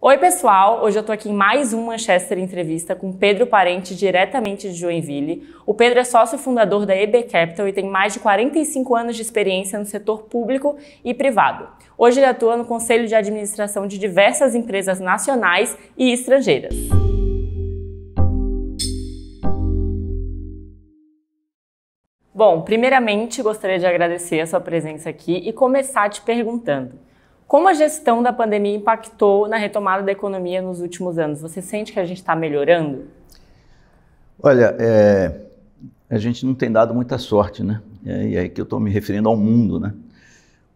Oi pessoal, hoje eu tô aqui em mais um Manchester Entrevista com Pedro Parente, diretamente de Joinville. O Pedro é sócio fundador da EB Capital e tem mais de 45 anos de experiência no setor público e privado. Hoje ele atua no conselho de administração de diversas empresas nacionais e estrangeiras. Bom, primeiramente gostaria de agradecer a sua presença aqui e começar te perguntando: como a gestão da pandemia impactou na retomada da economia nos últimos anos? Você sente que a gente está melhorando? Olha, a gente não tem dado muita sorte, né? E aí que eu estou me referindo ao mundo, né?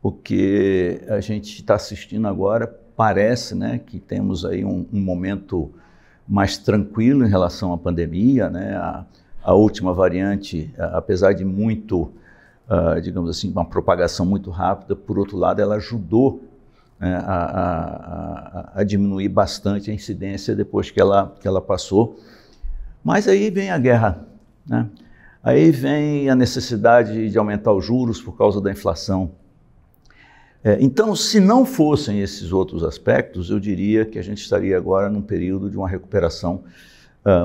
Porque a gente está assistindo agora, parece, né, que temos aí um momento mais tranquilo em relação à pandemia, né? A última variante, apesar de muito, digamos assim, uma propagação muito rápida, por outro lado, ela ajudou a diminuir bastante a incidência depois que ela passou. Mas aí vem a guerra, né? Aí vem a necessidade de aumentar os juros por causa da inflação. Então, se não fossem esses outros aspectos, eu diria que a gente estaria agora num período de uma recuperação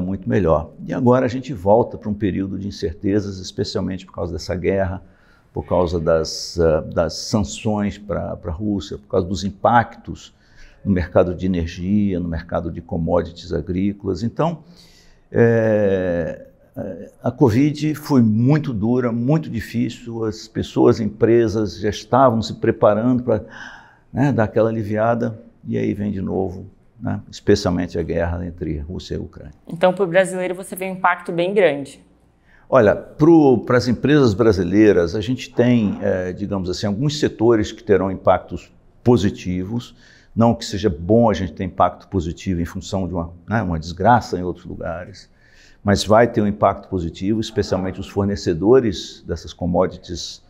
muito melhor. E agora a gente volta para um período de incertezas, especialmente por causa dessa guerra, por causa das sanções para a Rússia, por causa dos impactos no mercado de energia, no mercado de commodities agrícolas. Então, a Covid foi muito dura, muito difícil, as pessoas, empresas já estavam se preparando para, né, dar aquela aliviada, e aí vem de novo, né, especialmente a guerra entre Rússia e Ucrânia. Então, para o brasileiro, você vê um impacto bem grande. Olha, para as empresas brasileiras, a gente tem, digamos assim, alguns setores que terão impactos positivos. Não que seja bom a gente ter impacto positivo em função de uma desgraça em outros lugares, mas vai ter um impacto positivo, especialmente os fornecedores dessas commodities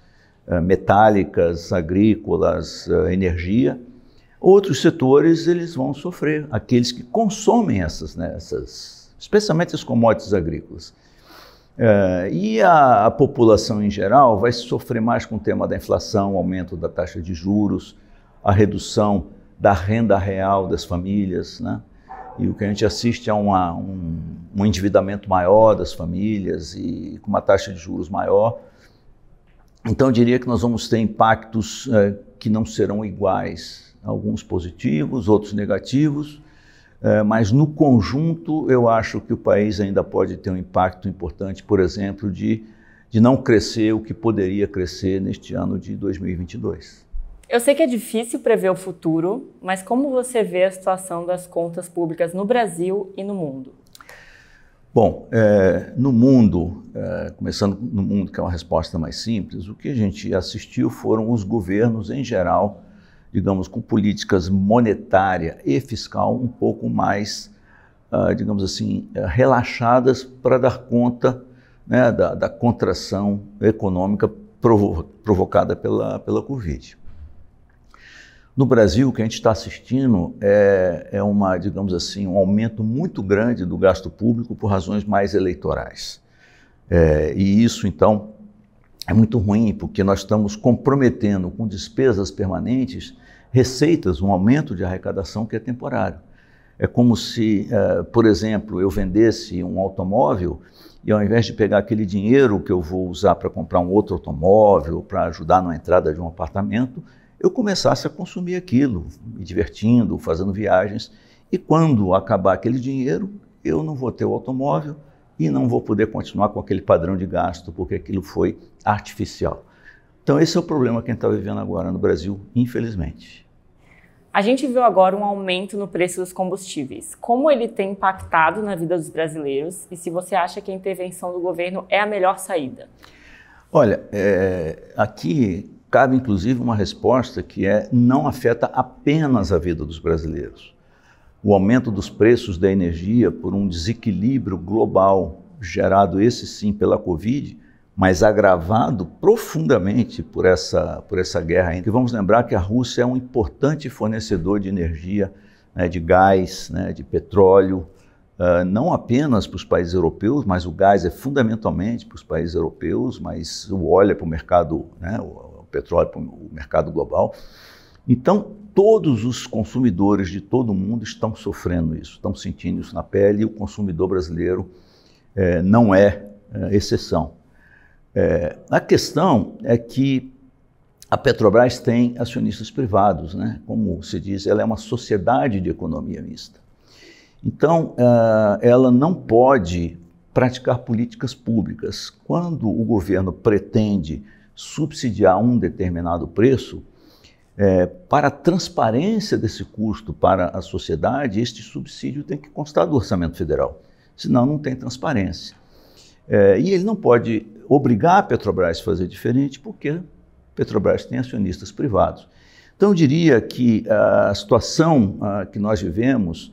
metálicas, agrícolas, energia. Outros setores, eles vão sofrer, aqueles que consomem especialmente as commodities agrícolas. E a população em geral vai sofrer mais com o tema da inflação, aumento da taxa de juros, a redução da renda real das famílias, né? E o que a gente assiste é um endividamento maior das famílias e com uma taxa de juros maior. Então eu diria que nós vamos ter impactos que não serão iguais, alguns positivos, outros negativos. Mas no conjunto eu acho que o país ainda pode ter um impacto importante, por exemplo, de não crescer o que poderia crescer neste ano de 2022. Eu sei que é difícil prever o futuro, mas como você vê a situação das contas públicas no Brasil e no mundo? Bom, no mundo, começando no mundo, que é uma resposta mais simples, o que a gente assistiu foram os governos em geral, digamos, com políticas monetária e fiscal um pouco mais, digamos assim, relaxadas para dar conta, né, da contração econômica provocada pela Covid. No Brasil, o que a gente está assistindo é digamos assim, um aumento muito grande do gasto público por razões mais eleitorais. E isso, então, é muito ruim, porque nós estamos comprometendo com despesas permanentes receitas, um aumento de arrecadação que é temporário. É como se, por exemplo, eu vendesse um automóvel e ao invés de pegar aquele dinheiro que eu vou usar para comprar um outro automóvel, para ajudar na entrada de um apartamento, eu começasse a consumir aquilo, me divertindo, fazendo viagens, e quando acabar aquele dinheiro, eu não vou ter o automóvel e não vou poder continuar com aquele padrão de gasto, porque aquilo foi artificial. Então esse é o problema que a gente está vivendo agora no Brasil, infelizmente. A gente viu agora um aumento no preço dos combustíveis. Como ele tem impactado na vida dos brasileiros e se você acha que a intervenção do governo é a melhor saída? Olha, aqui cabe inclusive uma resposta que não afeta apenas a vida dos brasileiros. O aumento dos preços da energia por um desequilíbrio global gerado, esse sim, pela Covid, mas agravado profundamente por essa guerra. E vamos lembrar que a Rússia é um importante fornecedor de energia, né, de gás, né, de petróleo, não apenas para os países europeus, mas o gás é fundamentalmente para os países europeus, mas o óleo é para o mercado, né, o petróleo para o mercado global. Então, todos os consumidores de todo o mundo estão sofrendo isso, estão sentindo isso na pele, e o consumidor brasileiro não é exceção. A questão é que a Petrobras tem acionistas privados, né? Como se diz, ela é uma sociedade de economia mista. Então, ela não pode praticar políticas públicas. Quando o governo pretende subsidiar um determinado preço, para a transparência desse custo para a sociedade, este subsídio tem que constar do orçamento federal, senão não tem transparência. E ele não pode obrigar a Petrobras a fazer diferente, porque a Petrobras tem acionistas privados. Então, eu diria que a situação que nós vivemos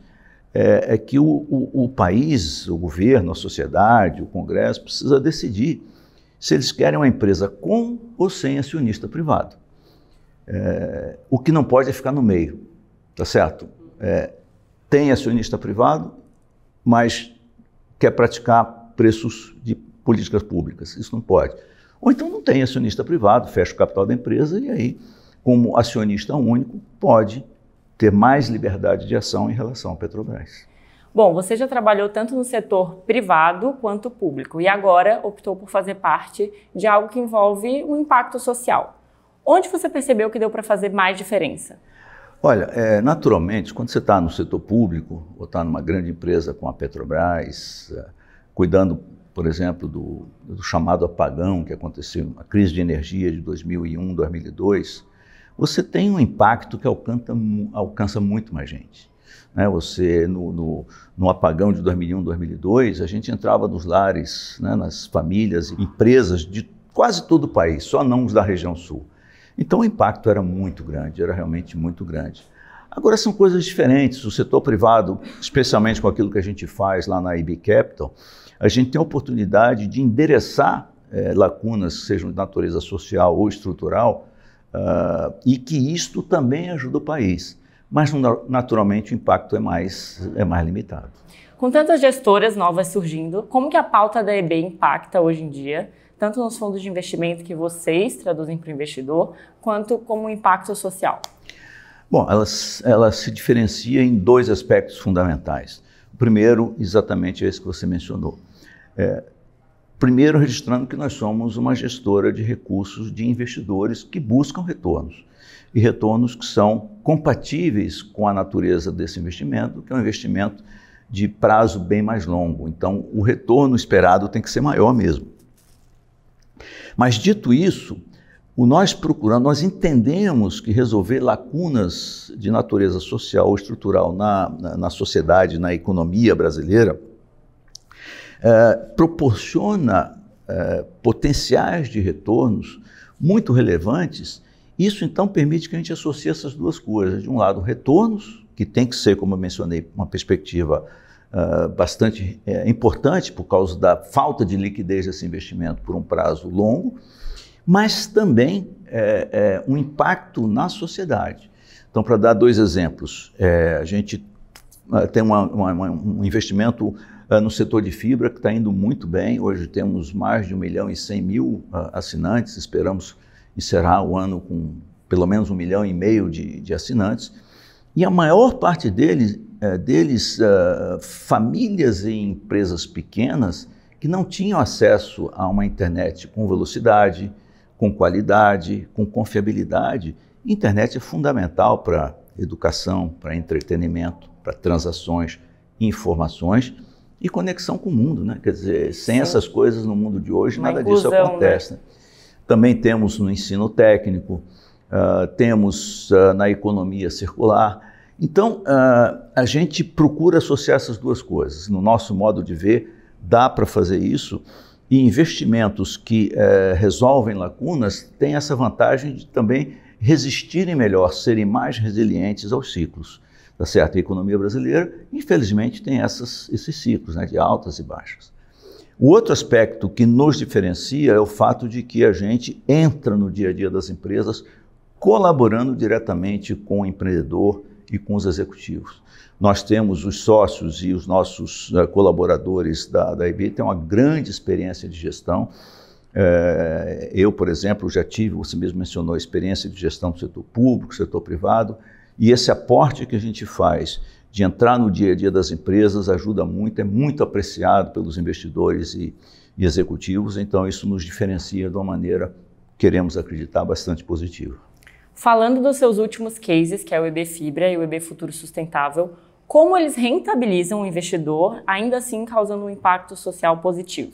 é que o país, o governo, a sociedade, o Congresso, precisa decidir se eles querem uma empresa com ou sem acionista privado. O que não pode é ficar no meio, tá certo? Tem acionista privado, mas quer praticar preços de políticas públicas, isso não pode. Ou então não tem acionista privado, fecha o capital da empresa e aí, como acionista único, pode ter mais liberdade de ação em relação à Petrobras. Bom, você já trabalhou tanto no setor privado quanto público e agora optou por fazer parte de algo que envolve um impacto social. Onde você percebeu que deu para fazer mais diferença? Olha, naturalmente, quando você está no setor público, ou está numa grande empresa como a Petrobras, cuidando, por exemplo, do chamado apagão que aconteceu, a crise de energia de 2001, 2002, você tem um impacto que alcança muito mais gente. Você, no apagão de 2001, 2002, a gente entrava nos lares, nas famílias e empresas de quase todo o país, só não os da região sul. Então o impacto era muito grande, era realmente muito grande. Agora são coisas diferentes, o setor privado, especialmente com aquilo que a gente faz lá na IB Capital, a gente tem a oportunidade de endereçar lacunas, sejam de natureza social ou estrutural, e que isto também ajuda o país. Mas naturalmente o impacto é mais limitado. Com tantas gestoras novas surgindo, como que a pauta da EB impacta hoje em dia, tanto nos fundos de investimento que vocês traduzem para o investidor, quanto como impacto social? Bom, ela se diferencia em dois aspectos fundamentais. O primeiro, exatamente esse que você mencionou. Primeiro, registrando que nós somos uma gestora de recursos de investidores que buscam retornos. E retornos que são compatíveis com a natureza desse investimento, que é um investimento de prazo bem mais longo. Então, o retorno esperado tem que ser maior mesmo. Mas, dito isso, nós entendemos que resolver lacunas de natureza social ou estrutural na sociedade, na economia brasileira, proporciona potenciais de retornos muito relevantes. Isso, então, permite que a gente associe essas duas coisas. De um lado, retornos, que tem que ser, como eu mencionei, uma perspectiva bastante importante por causa da falta de liquidez desse investimento por um prazo longo, mas também um impacto na sociedade. Então, para dar dois exemplos, a gente tem um investimento no setor de fibra que está indo muito bem. Hoje temos mais de 1.100.000 assinantes, esperamos encerrar o ano com pelo menos 1,5 milhão de assinantes. E a maior parte deles famílias e empresas pequenas que não tinham acesso a uma internet com velocidade, com qualidade, com confiabilidade. Internet é fundamental para educação, para entretenimento, para transações, informações e conexão com o mundo, né? Quer dizer, sem essas coisas no mundo de hoje, nada disso acontece. Né? Também temos no ensino técnico, temos na economia circular. Então, a gente procura associar essas duas coisas. No nosso modo de ver, dá para fazer isso, e investimentos que resolvem lacunas têm essa vantagem de também resistirem melhor, serem mais resilientes aos ciclos. Tá certo? A economia brasileira, infelizmente, tem esses ciclos, né, de altas e baixas. O outro aspecto que nos diferencia é o fato de que a gente entra no dia a dia das empresas colaborando diretamente com o empreendedor e com os executivos. Nós temos os sócios e os nossos colaboradores da IB têm uma grande experiência de gestão, Eu, por exemplo, já tive, você mesmo mencionou, experiência de gestão do setor público, setor privado, e esse aporte que a gente faz de entrar no dia a dia das empresas ajuda muito, é muito apreciado pelos investidores e executivos, então isso nos diferencia de uma maneira, queremos acreditar, bastante positiva. Falando dos seus últimos cases, que é o EB Fibra e o EB Futuro Sustentável, como eles rentabilizam o investidor, ainda assim causando um impacto social positivo?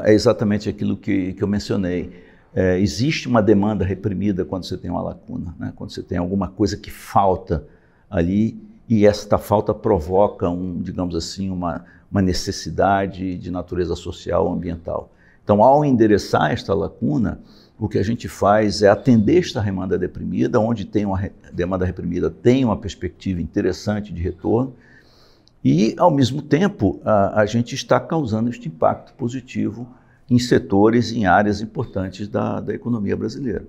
É exatamente aquilo que eu mencionei. Existe uma demanda reprimida quando você tem uma lacuna, né? Quando você tem alguma coisa que falta ali e esta falta provoca, digamos assim, uma necessidade de natureza social ou ambiental. Então, ao endereçar esta lacuna, o que a gente faz é atender esta demanda reprimida, onde tem uma demanda reprimida, tem uma perspectiva interessante de retorno, e, ao mesmo tempo, a gente está causando este impacto positivo em setores, em áreas importantes da economia brasileira.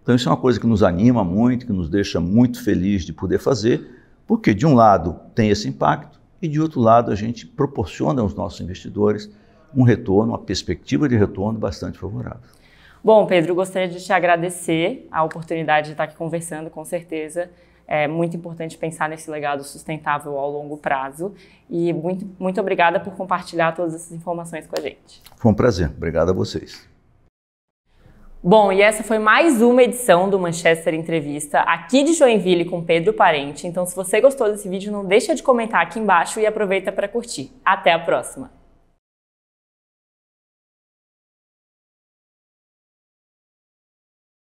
Então, isso é uma coisa que nos anima muito, que nos deixa muito feliz de poder fazer, porque, de um lado, tem esse impacto, e, de outro lado, a gente proporciona aos nossos investidores um retorno, uma perspectiva de retorno bastante favorável. Bom, Pedro, gostaria de te agradecer a oportunidade de estar aqui conversando, com certeza. É muito importante pensar nesse legado sustentável ao longo prazo. E muito obrigada por compartilhar todas essas informações com a gente. Foi um prazer. Obrigado a vocês. Bom, e essa foi mais uma edição do Manchester Entrevista, aqui de Joinville com Pedro Parente. Então, se você gostou desse vídeo, não deixa de comentar aqui embaixo e aproveita para curtir. Até a próxima!